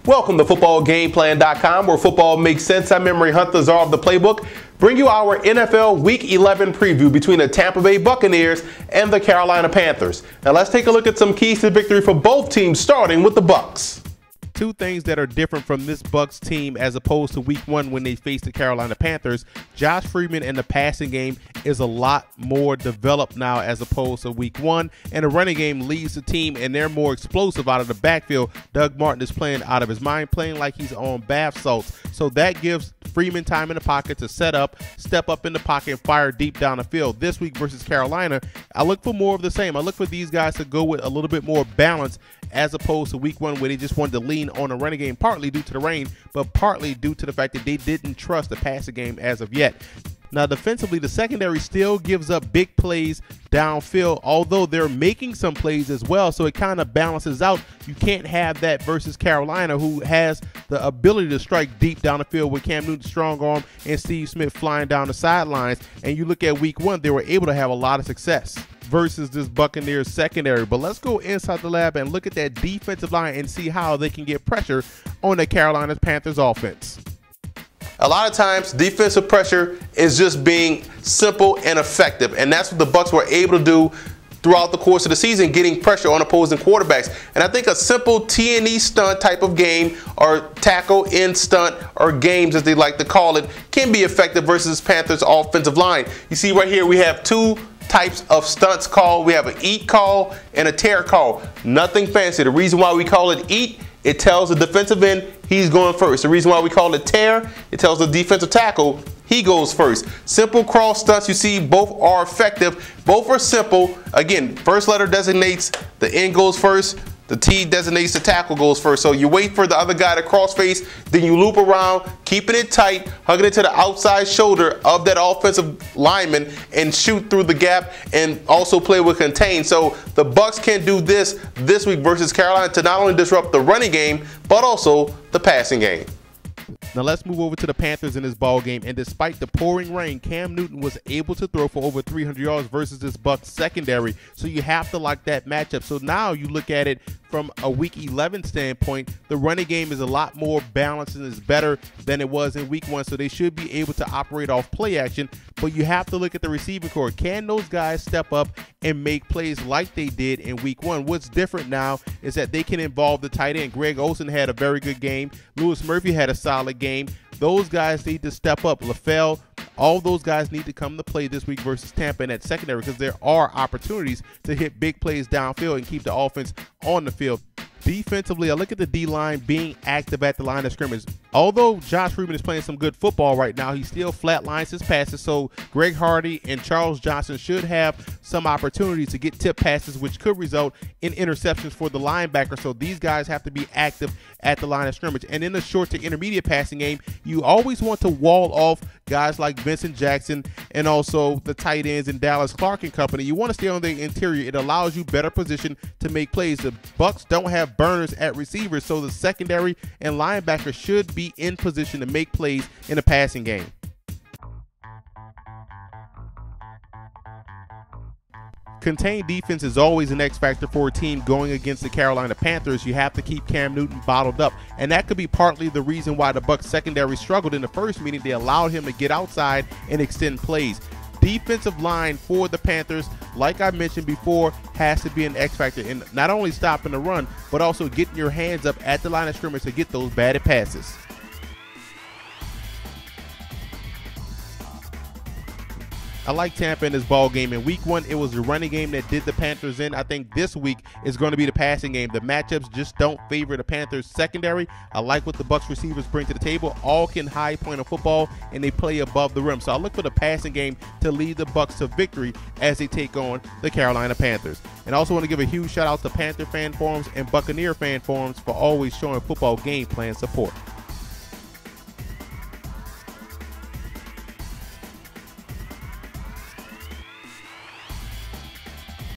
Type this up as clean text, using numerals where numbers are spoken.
Welcome to footballgameplan.com, where football makes sense. I'm Memory Hunt, the czar of the playbook. Bring you our NFL Week 11 preview between the Tampa Bay Buccaneers and the Carolina Panthers. Now let's take a look at some keys to victory for both teams, starting with the Bucs. Two things that are different from this Bucs team as opposed to week one when they faced the Carolina Panthers. Josh Freeman and the passing game is a lot more developed now as opposed to week one, and the running game leads the team and they're more explosive out of the backfield. Doug Martin is playing out of his mind, playing like he's on bath salts, so that gives Freeman time in the pocket to set up, step up in the pocket, and fire deep down the field. This week versus Carolina, I look for more of the same. I look for these guys to go with a little bit more balance as opposed to week one where they just wanted to lean on the running game, partly due to the rain, but partly due to the fact that they didn't trust the passing game as of yet. Now, defensively, the secondary still gives up big plays downfield, although they're making some plays as well, so it kind of balances out. You can't have that versus Carolina, who has the ability to strike deep down the field with Cam Newton's strong arm and Steve Smith flying down the sidelines. And you look at week one, they were able to have a lot of success versus this Buccaneers secondary. But let's go inside the lab and look at that defensive line and see how they can get pressure on the Carolina Panthers offense. A lot of times, defensive pressure is just being simple and effective, and that's what the Bucs were able to do throughout the course of the season, getting pressure on opposing quarterbacks. And I think a simple T&E stunt type of game, or tackle in stunt, or games as they like to call it, can be effective versus Panthers offensive line. You see right here, we have two types of stunts called. We have an eat call and a tear call. Nothing fancy. The reason why we call it eat, it tells the defensive end he's going first. The reason why we call it tear, it tells the defensive tackle he goes first. Simple cross stunts, you see, both are effective. Both are simple. Again, first letter designates the end goes first. The T designates the tackle goes first. So you wait for the other guy to cross face, then you loop around, keeping it tight, hugging it to the outside shoulder of that offensive lineman and shoot through the gap, and also play with contain. So the Bucs can do this week versus Carolina to not only disrupt the running game, but also the passing game. Now let's move over to the Panthers in this ball game, and despite the pouring rain, Cam Newton was able to throw for over 300 yards versus this Bucs secondary, so you have to like that matchup. So now you look at it from a week 11 standpoint, the running game is a lot more balanced and is better than it was in week one, so they should be able to operate off play action. But you have to look at the receiving corps. Can those guys step up and make plays like they did in week one? What's different now is that they can involve the tight end. Greg Olsen had a very good game. Lewis Murphy had a solid game. Those guys need to step up. LaFell, all those guys need to come to play this week versus Tampa in that secondary, because there are opportunities to hit big plays downfield and keep the offense on the field. Defensively, I look at the D-line being active at the line of scrimmage. Although Josh Freeman is playing some good football right now, he still flatlines his passes, so Greg Hardy and Charles Johnson should have some opportunities to get tip passes, which could result in interceptions for the linebacker. So these guys have to be active at the line of scrimmage. And in the short to intermediate passing game, you always want to wall off guys like Vincent Jackson and also the tight ends in Dallas Clark and company. You want to stay on the interior. It allows you better position to make plays. The Bucs don't have burners at receivers, so the secondary and linebacker should be in position to make plays in the passing game. Contained defense is always an X factor for a team going against the Carolina Panthers. You have to keep Cam Newton bottled up, and that could be partly the reason why the Bucs secondary struggled in the first meeting. They allowed him to get outside and extend plays. Defensive line for the Panthers, like I mentioned before, has to be an X factor in not only stopping the run, but also getting your hands up at the line of scrimmage to get those batted passes. I like Tampa in this ball game. In week one, it was the running game that did the Panthers in. I think this week is going to be the passing game. The matchups just don't favor the Panthers secondary. I like what the Bucs receivers bring to the table. All can high point a football, and they play above the rim. So I look for the passing game to lead the Bucs to victory as they take on the Carolina Panthers. And I also want to give a huge shout out to Panther fan forums and Buccaneer fan forums for always showing football game plan support.